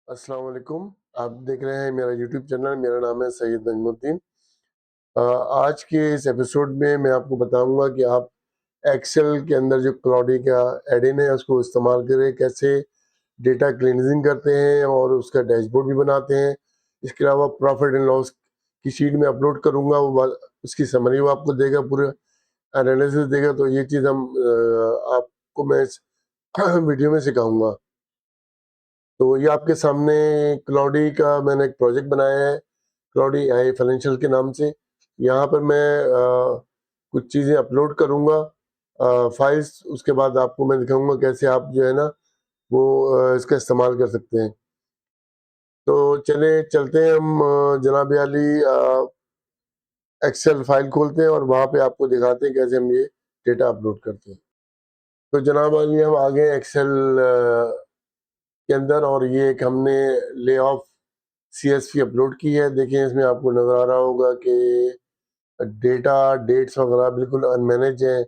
अस्सलाम वालेकुम। आप देख रहे हैं मेरा यूट्यूब चैनल। मेरा नाम है सैयद नजमुद्दीन। आज के इस एपिसोड में मैं आपको बताऊंगा कि आप एक्सेल के अंदर जो क्लाउडी का एडिन है उसको इस्तेमाल करें, कैसे डेटा क्लींजिंग करते हैं और उसका डैशबोर्ड भी बनाते हैं। इसके अलावा प्रॉफिट एंड लॉस की शीट में अपलोड करूंगा, उसकी समरी वो आपको देगा, पूरा एनालिसिस देगा। तो ये चीज़ आपको मैं इस वीडियो में सिखाऊंगा। तो ये आपके सामने क्लाउडी का मैंने एक प्रोजेक्ट बनाया है, क्लाउडी आई फाइनेंशियल के नाम से। यहाँ पर मैं कुछ चीज़ें अपलोड करूँगा, फाइल्स। उसके बाद आपको मैं दिखाऊंगा कैसे आप जो है ना वो इसका इस्तेमाल कर सकते हैं। तो चले चलते हैं हम जनाब आली एक्सेल फाइल खोलते हैं और वहाँ पे आपको दिखाते हैं कैसे हम ये डेटा अपलोड करते हैं। तो जनाब आली हम आ गए एक्सेल के अंदर, और ये एक हमने ले ऑफ CSV अपलोड की है। देखिए इसमें आपको नजर आ रहा होगा कि डेटा डेट्स वगैरह बिल्कुल अनमैनेज है।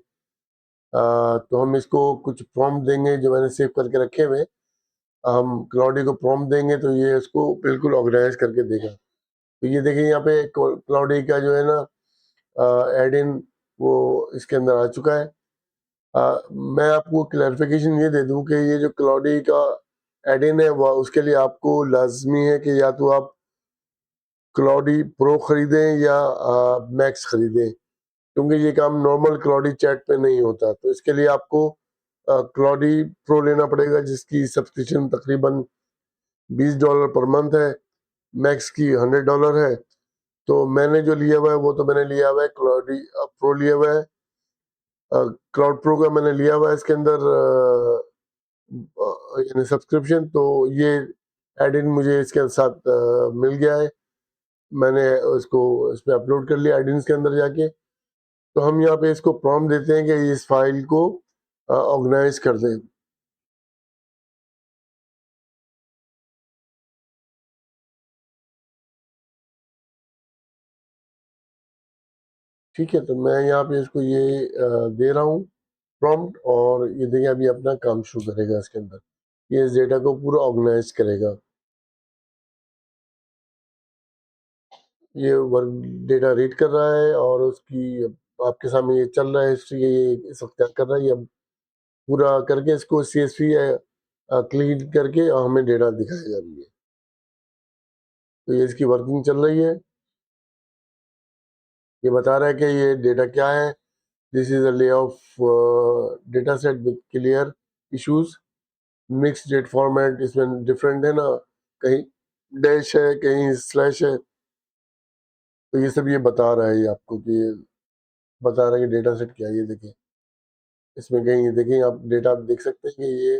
तो हम इसको कुछ प्रॉम्प्ट देंगे जो मैंने सेव करके रखे हुए। हम क्लाउडी को प्रॉम्प्ट देंगे तो ये इसको बिल्कुल ऑर्गेनाइज करके देगा। तो ये देखिए यहाँ पे क्लाउडी का जो है ना एड इन वो इसके अंदर आ चुका है। मैं आपको क्लैरिफिकेशन ये दे दूं कि ये जो क्लाउडी का एड इन है वह उसके लिए आपको लाजमी है कि या तो आप क्लाउडी प्रो खरीदें या मैक्स खरीदें, क्योंकि ये काम नॉर्मल क्लाउडी चैट पे नहीं होता। तो इसके लिए आपको क्लाउडी प्रो लेना पड़ेगा, जिसकी सब्सक्रिप्शन तकरीबन $20 पर मंथ है। मैक्स की $100 है। तो मैंने जो लिया हुआ है वो तो मैंने लिया हुआ है क्लाउडी प्रो लिया हुआ है। क्लाउड प्रो का मैंने लिया हुआ है इसके अंदर यानी सब्सक्रिप्शन। तो ये एड इन मुझे इसके साथ मिल गया है। मैंने उसको इस पे अपलोड कर लिया एडिन्स के अंदर जाके। तो हम यहाँ पे इसको प्रॉम्प्ट देते हैं कि इस फाइल को ऑर्गेनाइज कर दें। ठीक है, तो मैं यहाँ पे इसको ये दे रहा हूँ प्रॉम्प्ट, और ये देखिए अभी अपना काम शुरू करेगा इसके अंदर। ये इस डेटा को पूरा ऑर्गेनाइज करेगा। ये वर्क डेटा रीड कर रहा है और उसकी आपके सामने ये चल रहा है हिस्ट्री। ये इस वक्त क्या कर रहा है, ये अब पूरा करके इसको CSV क्लीन करके हमें डेटा दिखाई जा रही है। तो ये इसकी वर्किंग चल रही है। ये बता रहा है कि ये डेटा क्या है। This is a lay of data set with clear issues. Mix date format इसमें डिफरेंट है ना, कहीं डैश है कहीं स्लैश है। तो ये सब ये बता रहा है ये आपको कि ये बता रहा है कि डेटा सेट क्या है। ये देखिए इसमें कहीं ये देखिए आप डेटा आप देख सकते हैं कि ये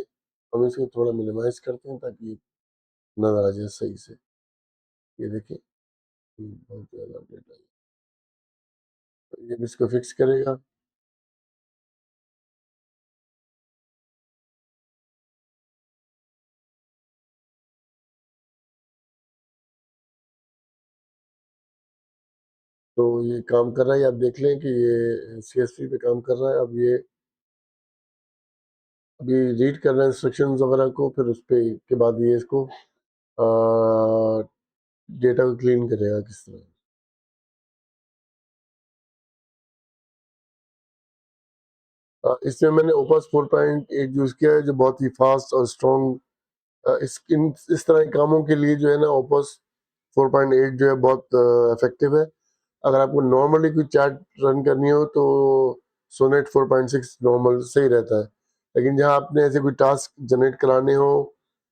हम इसको थोड़ा मिनिमाइज करते हैं ताकि नजर आ जाए सही से। ये देखिए बहुत ज़्यादा डेटा है। तो ये भी इसको फिक्स करेगा। तो ये काम कर रहा है, आप देख लें कि ये CSV पे काम कर रहा है। अब ये अभी रीड कर रहे हैं इंस्ट्रक्शंस वगैरह को, फिर उस पे के बाद ये इसको डेटा को क्लीन करेगा किस तरह। इसमें मैंने ओपस 4.8 यूज किया है, जो बहुत ही फास्ट और स्ट्रॉन्ग इस तरह के कामों के लिए जो है ना ओपस 4.8 जो है बहुत इफेक्टिव है। अगर आपको नॉर्मली कोई चैट रन करनी हो तो सोनेट 4.6 नॉर्मल सही रहता है। लेकिन जहाँ आपने ऐसे कोई टास्क जनरेट कराने हो,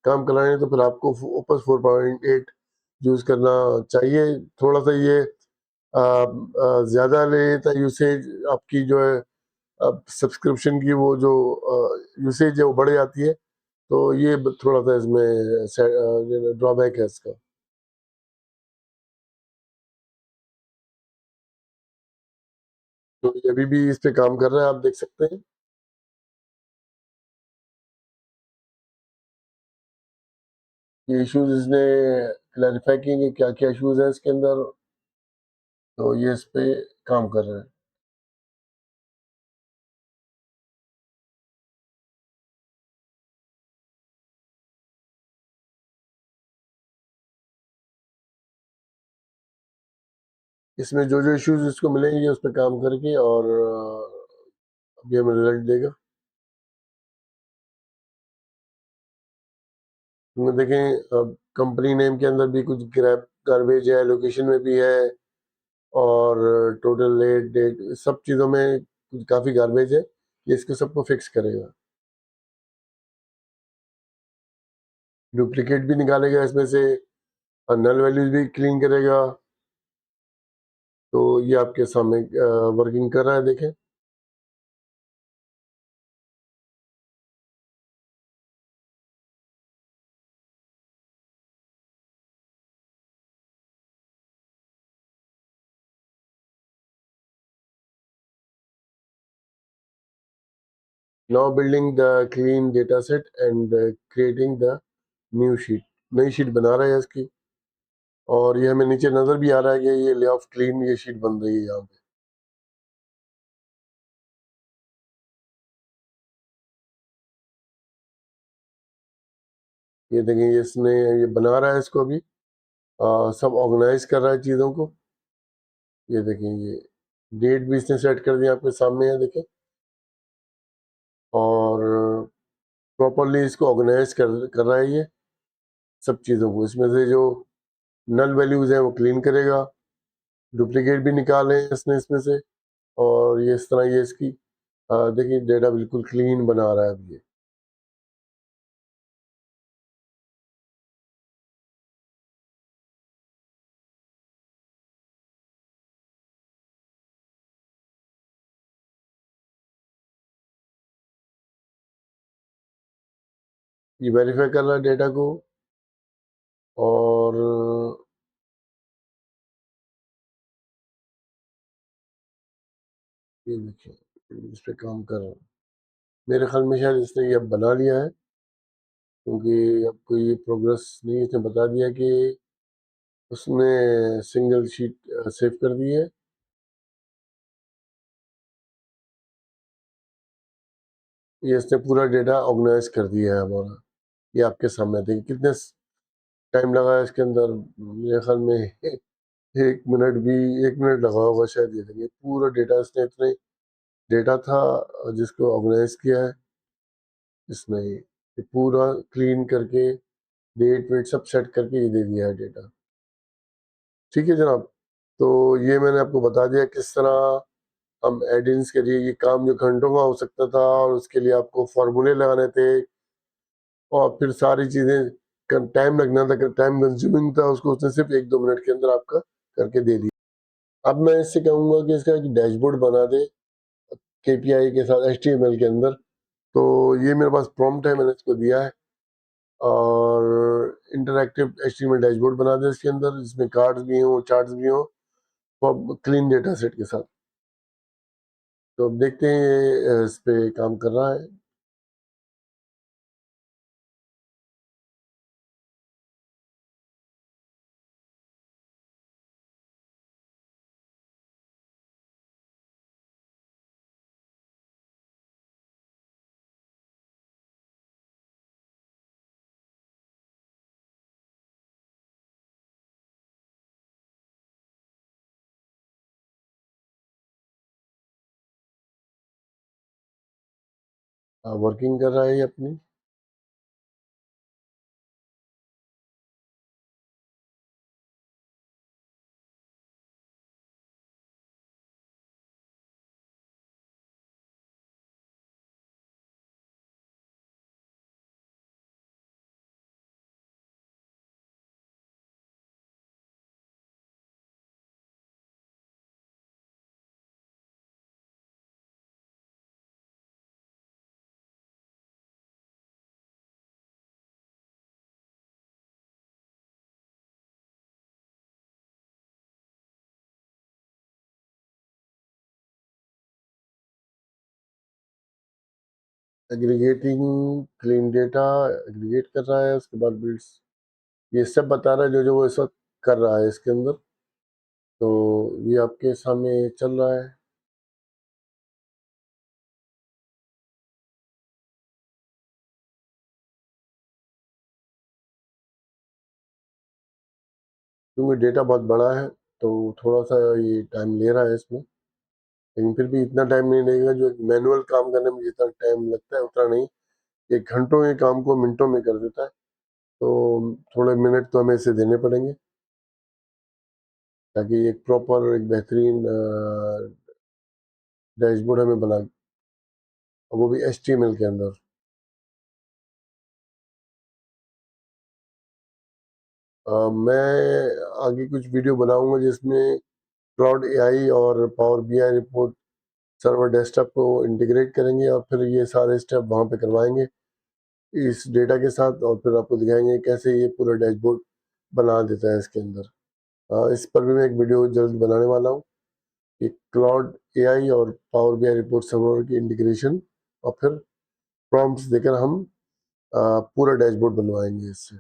काम कराने हो, तो फिर आपको ओपस 4.8 यूज करना चाहिए। थोड़ा सा ये ज़्यादा ले लेता है यूसेज आपकी जो है। अब सब्सक्रिप्शन की वो जो यूसेज है वो बढ़ जाती है। तो ये थोड़ा सा इसमें ड्रॉबैक है इसका। तो ये अभी भी इस पे काम कर रहा है, आप देख सकते हैं। ये इश्यूज इसने क्लैरिफाई किए कि क्या क्या इश्यूज है इसके अंदर। तो ये इस पे काम कर रहा है। इसमें जो जो इश्यूज इसको मिलेंगे उस पर काम करके और अभी हमें रिजल्ट देगा। तो देखें अब कंपनी नेम के अंदर भी कुछ ग्रैब गार्बेज है, लोकेशन में भी है, और टोटल रेट डेट सब चीज़ों में कुछ काफ़ी गार्बेज है। ये इसको सबको फिक्स करेगा, डुप्लीकेट भी निकालेगा इसमें से, और नल वैल्यूज भी क्लीन करेगा। तो ये आपके सामने वर्किंग कर रहा है, देखें। Now building the clean data set and creating the new sheet. नई शीट बना रहा है इसकी, और ये हमें नीचे नजर भी आ रहा है कि ये ले ऑफ क्लीन ये शीट बन रही है यहाँ पे। ये देखें, ये इसने ये बना रहा है इसको अभी, सब ऑर्गेनाइज कर रहा है चीज़ों को। ये देखें, ये डेट भी इसने सेट कर दिया, आपके सामने है, देखें। और प्रॉपरली इसको ऑर्गेनाइज कर रहा है ये सब चीज़ों को। इसमें से जो नल वैल्यूज हैं वो क्लीन करेगा, डुप्लीकेट भी निकाले हैं इसने इसमें से, और ये इस तरह ये इसकी देखिए डेटा बिल्कुल क्लीन बना रहा है अब ये। ये वेरीफाई कर रहा है डेटा को, और ये देखिए इस पे काम कर रहा है। मेरे ख्याल में शायद इसने ये अब बना लिया है, क्योंकि अब कोई प्रोग्रेस नहीं, इसने बता दिया कि उसने सिंगल शीट सेव कर दी है। ये इसने पूरा डेटा ऑर्गेनाइज कर दिया है हमारा। ये आपके सामने देखिए कितने टाइम लगा है इसके अंदर। मेरे ख्याल में 1 मिनट भी, 1 मिनट लगा होगा शायद। ये देखिए पूरा डेटा इसने, इतने डेटा था जिसको ऑर्गेनाइज किया है इसने। ये पूरा क्लीन करके डेट वेट सब सेट करके ये दे दिया है डेटा। ठीक है जनाब, तो ये मैंने आपको बता दिया किस तरह हम एडिंग्स के लिए, ये काम जो घंटों का हो सकता था और उसके लिए आपको फॉर्मूले लगाने थे, और फिर सारी चीज़ें टाइम लगना था, टाइम कंज्यूमिंग था, उसको उसने सिर्फ 1-2 मिनट के अंदर आपका करके दे दिया। अब मैं इससे कहूँगा कि इसका एक डैशबोर्ड बना दे केपीआई के साथ एचटीएमएल के अंदर। तो ये मेरे पास प्रॉम्प्ट है, मैंने इसको दिया है, और इंटरैक्टिव एचटीएमएल डैशबोर्ड बना दे इसके अंदर, जिसमें कार्ड्स भी हों, चार्ट्स भी हों, क्लीन डेटा सेट के साथ। तो अब देखते हैं ये इस पे काम कर रहा है। वर्किंग कर रहा है ये अपनी। एग्रीगेटिंग क्लीन डेटा एग्रीगेट कर रहा है, उसके बाद बिल्ड्स ये सब बता रहा है जो जो वो इस वक्त कर रहा है इसके अंदर। तो ये आपके सामने चल रहा है। क्योंकि डेटा बहुत बड़ा है, तो थोड़ा सा ये टाइम ले रहा है इसमें, लेकिन फिर भी इतना टाइम नहीं लगेगा जो एक मैनुअल काम करने में जितना टाइम लगता है उतना नहीं। ये घंटों के काम को मिनटों में कर देता है। तो थोड़े मिनट तो हमें इसे देने पड़ेंगे ताकि एक प्रॉपर एक बेहतरीन डैशबोर्ड हमें बना, और वो भी HTML के अंदर। मैं आगे कुछ वीडियो बनाऊंगा जिसमें क्लाउड एआई और power BI report server desktop को इंटीग्रेट करेंगे और फिर ये सारे स्टेप वहाँ पे करवाएंगे इस डेटा के साथ, और फिर आपको दिखाएंगे कैसे ये पूरा डैशबोर्ड बना देता है इसके अंदर। इस पर भी मैं एक वीडियो जल्द बनाने वाला हूँ कि क्लाउड एआई और पावर बीआई रिपोर्ट सर्वर की इंटीग्रेशन, और फिर प्रॉम्प्ट्स देकर हम पूरा डैशबोर्ड बनवाएंगे इससे।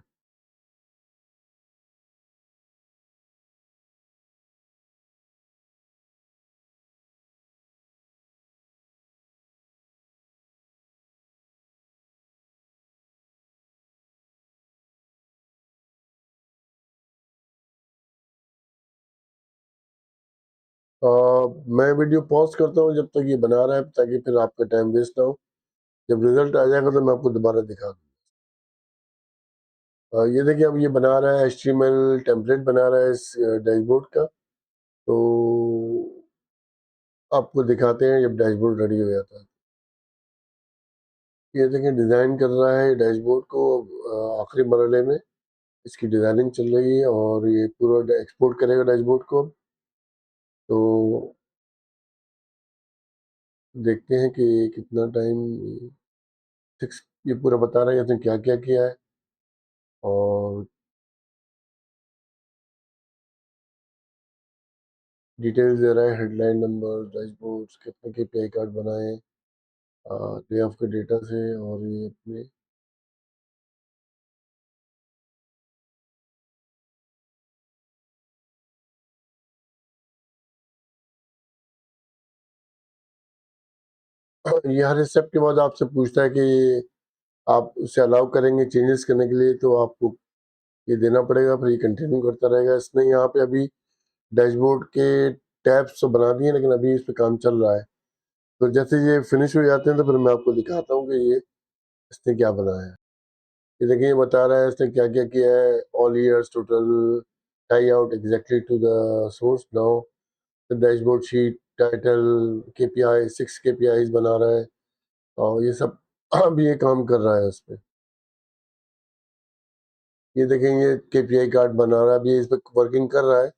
मैं वीडियो पॉज करता हूँ जब तक ये बना रहा है, ताकि फिर आपका टाइम वेस्ट ना हो। जब रिजल्ट आ जाएगा तो मैं आपको दोबारा दिखा दूँ। ये देखिए अब ये बना रहा है, HTML टेम्पलेट बना रहा है इस डैशबोर्ड का। तो आपको दिखाते हैं जब डैशबोर्ड रेडी हो जाता है। ये देखिए डिज़ाइन कर रहा है डैशबोर्ड को, आखिरी मरहले में इसकी डिज़ाइनिंग चल रही है और ये पूरा एक्सपोर्ट करेगा डैशबोर्ड को। तो देखते हैं कि कितना टाइम, 6 ये पूरा बता रहा है इसने क्या क्या किया है, और डिटेल्स दे रहा है, हेडलाइन नंबर, डैशबोर्ड्स, कितने KPI कार्ड बनाए ले ऑफ के डेटा से, और ये अपने ये हर स्टेप के बाद आपसे पूछता है कि आप उसे अलाउ करेंगे चेंजेस करने के लिए, तो आपको ये देना पड़ेगा, फिर ये कंटिन्यू करता रहेगा। इसने यहाँ पे अभी डैशबोर्ड के टैब्स तो बना दिए, लेकिन अभी इस पे काम चल रहा है। तो जैसे ये फिनिश हो जाते हैं तो फिर मैं आपको दिखाता हूँ कि ये इसने क्या बनाया है। ये देखिए ये बता रहा है इसने क्या क्या किया है, all years total, tie out exactly to the source now, the dashboard sheet, title, KPI, 6 KPIs बना रहा है, और ये सब अभी ये काम कर रहा है उस पे। ये देखें ये KPI कार्ड बना रहा है, अभी इस पे वर्किंग कर रहा है।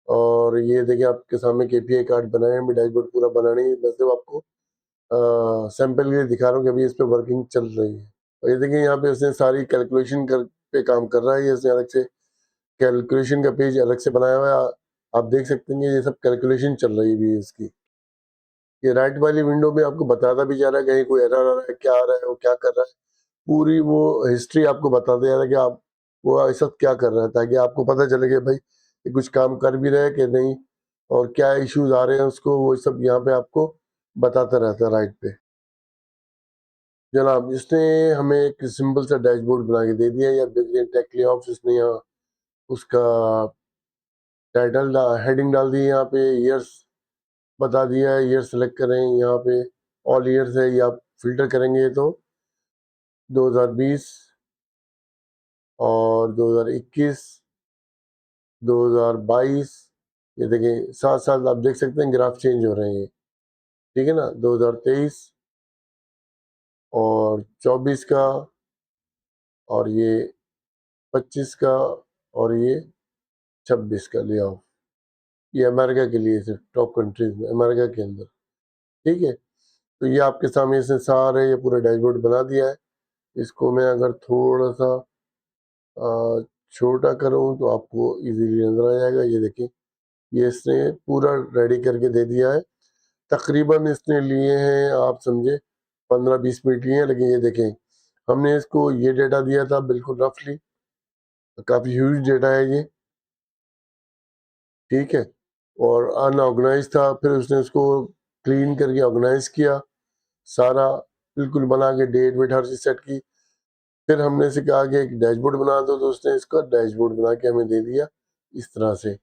और ये देखिए आपके सामने KPI कार्ड बनाए हैं, डैशबोर्ड पूरा बना नहीं है, मैं सिर्फ आपको सैंपल के लिए दिखा रहा हूँ कि अभी इस पे वर्किंग चल रही है। और ये देखिए यहाँ पे उसने सारी कैलकुलेशन कर पे काम कर रहा है, ये इसने अलग से कैलकुलेशन का पेज अलग से बनाया हुआ है। आप देख सकते हैं कि ये सब कैलकुलेशन चल रही भी है इसकी। ये राइट वाली विंडो में आपको बताता भी जा रहा है कहीं कोई एरर आ रहा है, क्या आ रहा है, वो क्या कर रहा है, पूरी वो हिस्ट्री आपको बताते जा रहा है कि आप वो इस वक्त क्या कर रहा है, ताकि आपको पता चले कि भाई ये कुछ काम कर भी रहे हैं कि नहीं, और क्या इश्यूज आ रहे हैं उसको, वो सब यहाँ पे आपको बताता रहता है राइट पे। जनाब इसने हमें एक सिंपल सा डैशबोर्ड बना के दे दिया है। या देखिए टेक ले ऑफ, इसने यहाँ उसका टाइटल हेडिंग डाल दी है, यहाँ पे ईयर्स बता दिया है, ईयर सेलेक्ट करें, यहाँ पे ऑल ईयर्स है, ये आप फिल्टर करेंगे तो 2020 और 2021, 2022, ये देखें साथ साथ आप देख सकते हैं ग्राफ चेंज हो रहे हैं, ठीक है ना, 2023 और 24 का, और ये 25 का, और ये 26 का ले आओ। ये अमेरिका के लिए सिर्फ टॉप कंट्रीज में, अमेरिका के अंदर, ठीक है। तो ये आपके सामने इसने सारे ये पूरा डैशबोर्ड बना दिया है। इसको मैं अगर थोड़ा सा छोटा करूं तो आपको इजीली नजर आ जाएगा। ये देखिए ये इसने पूरा रेडी करके दे दिया है। तकरीबन इसने लिए हैं, आप समझे 15-20 मिनट लिए हैं, लेकिन ये देखें हमने इसको ये डेटा दिया था बिल्कुल रफली, काफ़ी ह्यूज डेटा है ये, ठीक है, और अनऑर्गेनाइज था। फिर उसने उसको क्लीन करके ऑर्गेनाइज किया सारा, बिल्कुल बना के डेट वेट हर चीज सेट की। फिर हमने इसे कहा कि एक डैशबोर्ड बना दो, तो उसने इसका डैशबोर्ड बना के हमें दे दिया इस तरह से।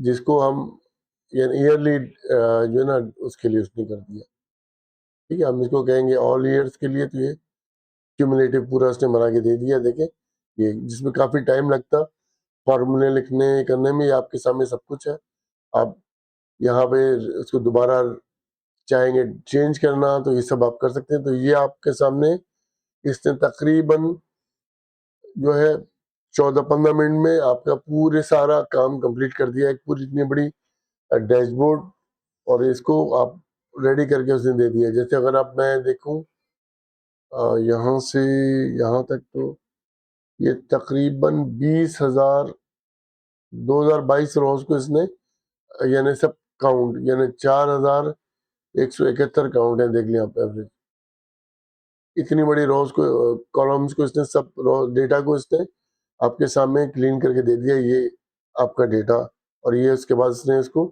जिसको हम ईयरली जो है ना उसके लिए उसने कर दिया। ठीक है, हम इसको कहेंगे ऑल ईयर्स के लिए, तो ये क्यूमुलेटिव पूरा उसने बना के दे दिया। देखें ये, जिसमें काफ़ी टाइम लगता फॉर्मूले लिखने करने में, ये आपके सामने सब कुछ है। आप यहाँ पे उसको दोबारा चाहेंगे चेंज करना तो ये सब आप कर सकते हैं। तो ये आपके सामने इसने तकरीबन जो है 14-15 मिनट में आपका पूरे सारा काम कंप्लीट कर दिया। एक पूरी इतनी बड़ी डैशबोर्ड, और इसको आप रेडी करके उसने दे दिया। जैसे अगर आप मैं देखूं यहाँ से यहाँ तक, तो ये तकरीबन 20,000 2022 रोज को इसने यानी सब काउंट, यानी 4,171 काउंट है, देख लिया आप एवरेज। इतनी बड़ी रोज को कॉलम्स को इसने सब डेटा को इसने आपके सामने क्लीन करके दे दिया। ये आपका डेटा, और ये उसके बाद इसने इसको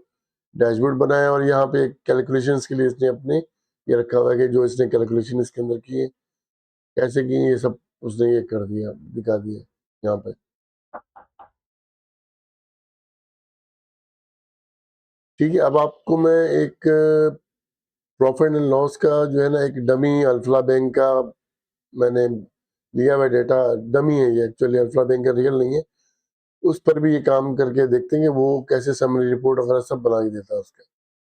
डैशबोर्ड बनाया, और यहाँ पे कैलकुलेशंस के लिए इसने अपने ये रखा हुआ है कि जो इसने कैलकुलेशन इसके अंदर की है कैसे की, ये सब उसने ये कर दिया, दिखा दिया यहाँ पे। ठीक है, अब आपको मैं एक प्रॉफिट एंड लॉस का जो है ना एक डमी अल्फा बैंक का मैंने लिया हुआ डेटा, डमी है ये, एक्चुअली अल्फा बैंक का रियल नहीं है। उस पर भी ये काम करके देखते हैं कि वो कैसे समरी रिपोर्ट वगैरह सब बना के देता है उसका।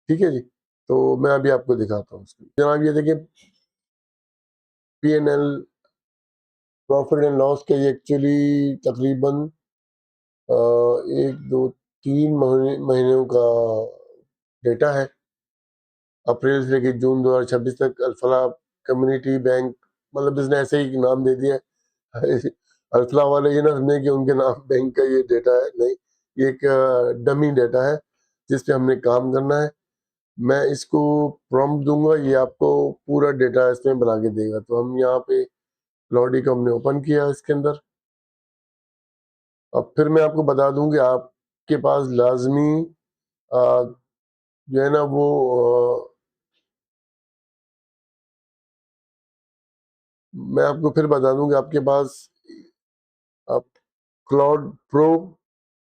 ठीक है जी, तो मैं अभी आपको दिखाता हूँ उसको। जनाब ये देखिए, P N L profit and loss का ये एक्चुअली तकरीबन 1 2 3 महीनों का डेटा है। अप्रैल से लेकर जून 2026 तक अल्फला कम्युनिटी बैंक, मतलब इसने ऐसे ही नाम दे दिया है। अल्फला वाले ये ना समझे कि उनके नाम बैंक का ये डेटा है, नहीं, ये एक डमी डेटा है जिस पे हमने काम करना है। मैं इसको प्रॉम्प्ट दूंगा, ये आपको पूरा डेटा इसमें बना के देगा। तो हम यहाँ पे क्लॉडी को हमने ओपन किया इसके अंदर। अब फिर मैं आपको बता दूं कि आपके पास लाजमी जो है ना वो मैं आपको फिर बता दूं कि आपके पास आप क्लाउड प्रो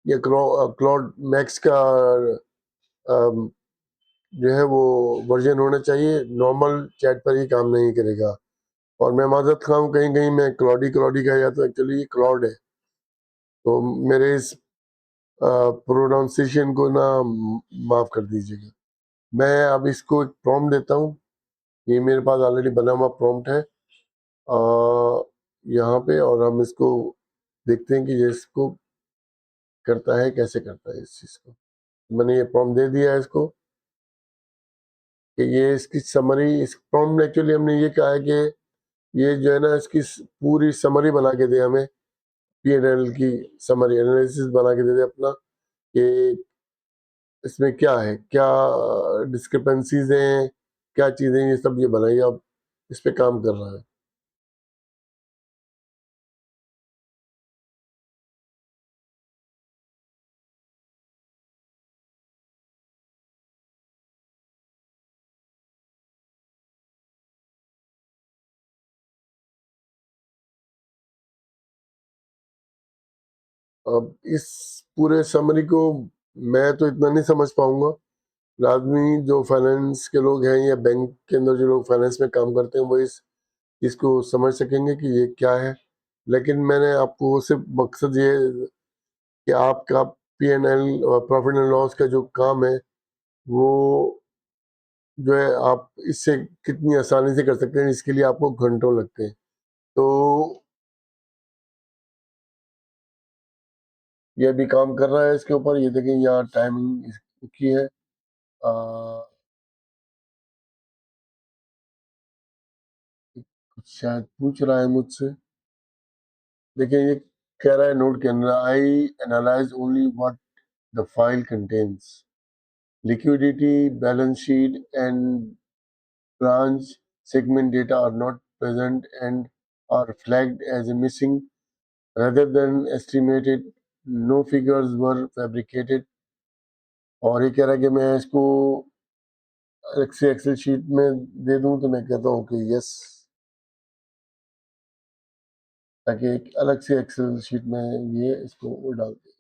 या क्लाउड मैक्स का अम, जो है वो वर्जन होना चाहिए। नॉर्मल चैट पर ही काम नहीं करेगा। और मैं माजरत खाऊं, कहीं कहीं मैं क्लॉडी क्लॉडी का, या तो एक्चुअली ये क्लाउड है, तो मेरे इस प्रोनाउंसिएशन को ना माफ कर दीजिएगा। मैं अब इसको एक प्रॉम्प्ट देता हूँ। ये मेरे पास ऑलरेडी बना हुआ प्रॉम्प्ट है यहाँ पे, और हम इसको देखते हैं कि ये इसको करता है, कैसे करता है इस चीज़ को। मैंने ये प्रॉम्प्ट दे दिया है इसको कि ये इसकी समरी, इस प्रॉम्प्ट एक्चुअली हमने ये कहा है कि ये जो है ना इसकी पूरी समरी बना के दे हमें, पी एन एल की समरी एनालिसिस बना के दे दे अपना, कि इसमें क्या है, क्या डिस्क्रिपेंसीज हैं, क्या चीज़ें, ये सब ये बनाइए। अब इस पे काम कर रहा है। अब इस पूरे समरी को मैं तो इतना नहीं समझ पाऊंगा। लाजमी जो फाइनेंस के लोग हैं या बैंक के अंदर जो लोग फाइनेंस में काम करते हैं वो इस इसको समझ सकेंगे कि ये क्या है। लेकिन मैंने आपको सिर्फ मकसद ये कि आपका P N L profit and loss का जो काम है वो जो है आप इससे कितनी आसानी से कर सकते हैं, इसके लिए आपको घंटों लगते हैं। तो ये भी काम कर रहा है इसके ऊपर। ये देखें यहाँ टाइमिंग की है। कुछ शायद पूछ रहा है मुझसे। देखिए ये कह रहा है नोट के अंदर, I analyse only what the file contains, liquidity, balance sheet and branch segment data are not present and are flagged as missing rather than estimated. No figures were fabricated। और ये कह रहा है कि मैं इसको अलग से एक्सेल शीट में दे दूं, तो मैं कहता हूँ कि यस, ताकि एक अलग से एक्सेल शीट में ये इसको वो डाल दे।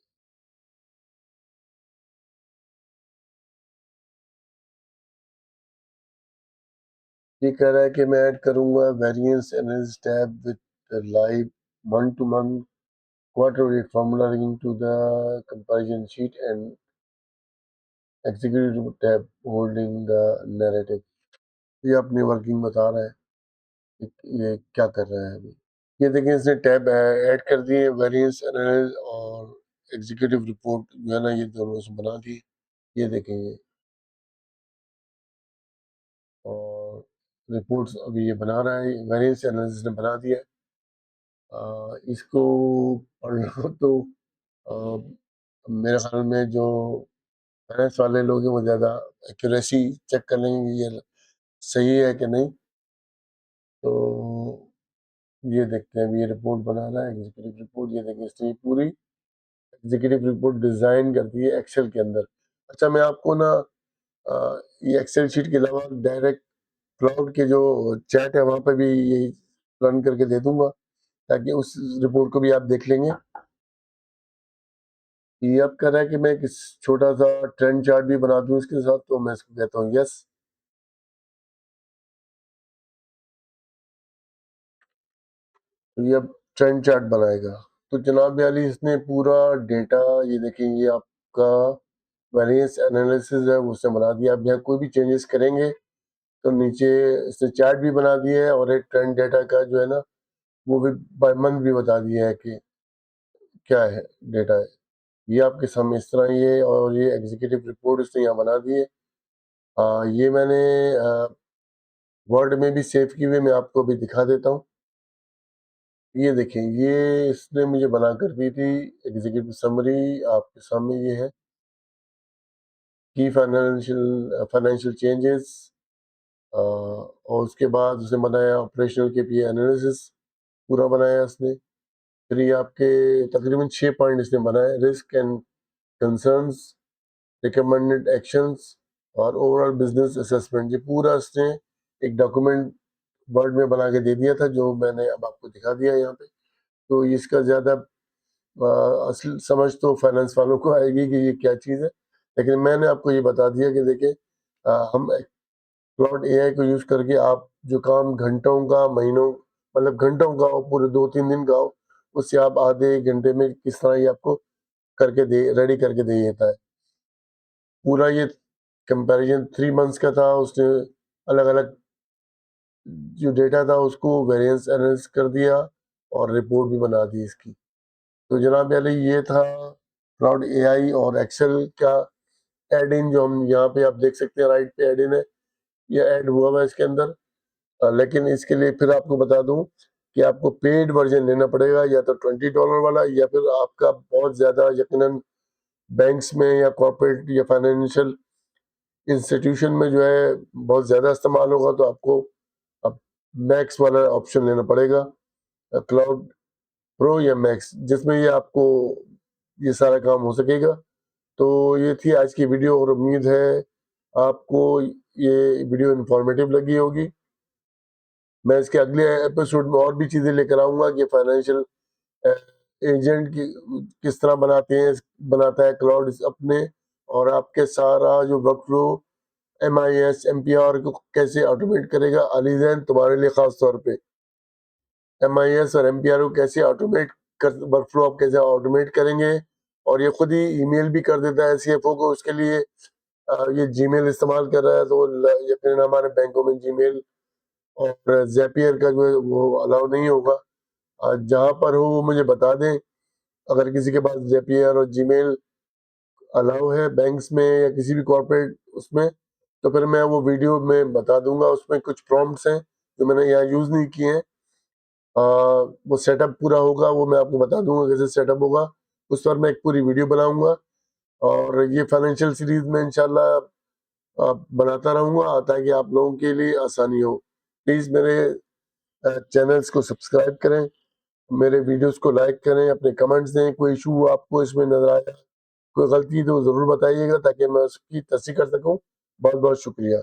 ये कह रहा है कि मैं ऐड करूंगा variance analysis tab with live month two month quarter rate formula linked to the comparison sheet and executive tab holding the narrative। ये अपनी वर्किंग बता रहा है कि ये क्या कर रहा है अभी। ये देखिए इसने टैब ऐड कर दिए वेरिएंस एनालिसिस और एग्जीक्यूटिव रिपोर्ट जो है ना ये दोनों उसने बना दी। ये देखेंगे और रिपोर्ट्स अभी ये बना रहा है वेरिएंस एनालिसिस ने बना दिया। इसको पढ़ना तो मेरे ख्याल में जो फाइनेंस वाले लोग हैं वो ज़्यादा एक्यूरेसी चेक कर लेंगे कि ये सही है कि नहीं। तो ये देखते हैं अभी ये रिपोर्ट बना रहा है एग्जीक्यूटिव रिपोर्ट। ये देखिए इसने पूरी एग्जीक्यूटिव रिपोर्ट डिज़ाइन कर दी है एक्सेल के अंदर। अच्छा मैं आपको ना ये एक्सेल शीट के अलावा डायरेक्ट क्लाउड के जो चैट है वहाँ पे भी यही रन करके दे दूंगा ताकि उस रिपोर्ट को भी आप देख लेंगे। ये अब कह रहा है कि मैं किस छोटा सा ट्रेंड चार्ट भी बना दूं इसके साथ, तो मैं इसको कहता हूँ यस। तो ये अब ट्रेंड चार्ट बनाएगा। तो जनाब वाली इसने पूरा डेटा ये देखें ये आपका वेरिएंस एनालिसिस है वो उसने बना दिया। अब यहाँ कोई भी चेंजेस करेंगे तो नीचे इसने चार्ट भी बना दिया है और एक ट्रेंड डेटा का जो है ना वो भी बाय मंथ भी बता दिया है कि क्या है डेटा है। ये आपके सामने इस तरह ये और ये एग्जीक्यूटिव रिपोर्ट इसने यहाँ बना दी है। ये मैंने वर्ड में भी सेव की हुई, मैं आपको अभी दिखा देता हूँ। ये देखें ये इसने मुझे बना कर दी थी एग्जीक्यूटिव समरी आपके सामने ये है की फाइनेंशियल चेंजेस और उसके बाद उसने बनाया ऑपरेशनल केपीआई एनालिसिस पूरा बनाया उसने। फिर ये आपके तकरीबन 6 पॉइंट इसने बनाए risk and concerns recommended actions और ओवरऑल बिजनेस असेसमेंट। ये पूरा इसने एक डॉक्यूमेंट वर्ड में बना के दे दिया था जो मैंने अब आपको दिखा दिया यहाँ पे। तो इसका ज़्यादा असल समझ तो फाइनेंस वालों को आएगी कि ये क्या चीज़ है, लेकिन मैंने आपको ये बता दिया कि देखिए हम क्लाउड एआई को यूज़ करके आप जो काम घंटों का महीनों मतलब घंटों का हो पूरे 2-3 दिन का हो उससे आप आधे 1 घंटे में किस तरह ये आपको करके दे रेडी करके दे देता है। पूरा ये कंपैरिजन 3 मंथ्स का था। उसने अलग अलग जो डेटा था उसको वेरिएंस एनालिसिस कर दिया और रिपोर्ट भी बना दी इसकी। तो जनाब अली ये था क्लाउड एआई और एक्सेल का एड इन जो हम यहाँ पे आप देख सकते हैं राइट पे एड इन है ये ऐड हुआ हुआ है इसके अंदर। लेकिन इसके लिए फिर आपको बता दूं कि आपको पेड वर्जन लेना पड़ेगा या तो $20 वाला या फिर आपका बहुत ज़्यादा यकीनन बैंक्स में या कॉर्पोरेट या फाइनेंशियल इंस्टीट्यूशन में जो है बहुत ज़्यादा इस्तेमाल होगा तो आपको अब मैक्स वाला ऑप्शन लेना पड़ेगा क्लाउड प्रो या मैक्स जिसमें ये आपको ये सारा काम हो सकेगा। तो ये थी आज की वीडियो और उम्मीद है आपको ये वीडियो इन्फॉर्मेटिव लगी होगी। मैं इसके अगले एपिसोड में और भी चीज़ें लेकर आऊँगा कि फाइनेंशियल एजेंट की किस तरह बनाता है क्लाउड अपने और आपके सारा जो वर्क फ्लो MIS MPR को कैसे ऑटोमेट करेगा। अलीजैन तुम्हारे लिए खास तौर पे MIS और MPR को कैसे ऑटोमेट कर वर्क फ्लो आप कैसे ऑटोमेट करेंगे और ये खुद ही ईमेल भी कर देता है CFO को। उसके लिए ये जीमेल इस्तेमाल कर रहा है तो यकीनन हमारे बैंकों में जीमेल और ज़ैपियर का जो है वो अलाउ नहीं होगा। जहाँ पर हो वो मुझे बता दें। अगर किसी के पास ज़ैपियर और जीमेल अलाउ है बैंक्स में या किसी भी कॉर्पोरेट उसमें तो फिर मैं वो वीडियो में बता दूंगा। उसमें कुछ प्रॉम्प्ट्स हैं जो मैंने यहाँ यूज़ नहीं किए हैं। वो सेटअप पूरा होगा वो मैं आपको बता दूंगा कैसे सेटअप होगा। उस पर मैं एक पूरी वीडियो बनाऊंगा और ये फाइनेंशियल सीरीज में इंशाल्लाह बनाता रहूंगा ताकि आप लोगों के लिए आसानी हो। प्लीज़ मेरे चैनल्स को सब्सक्राइब करें, मेरे वीडियोस को लाइक करें, अपने कमेंट्स दें। कोई इशू आपको इसमें नजर आया, कोई गलती तो ज़रूर बताइएगा ताकि मैं उसकी तस्दीक कर सकूं। बहुत बहुत शुक्रिया।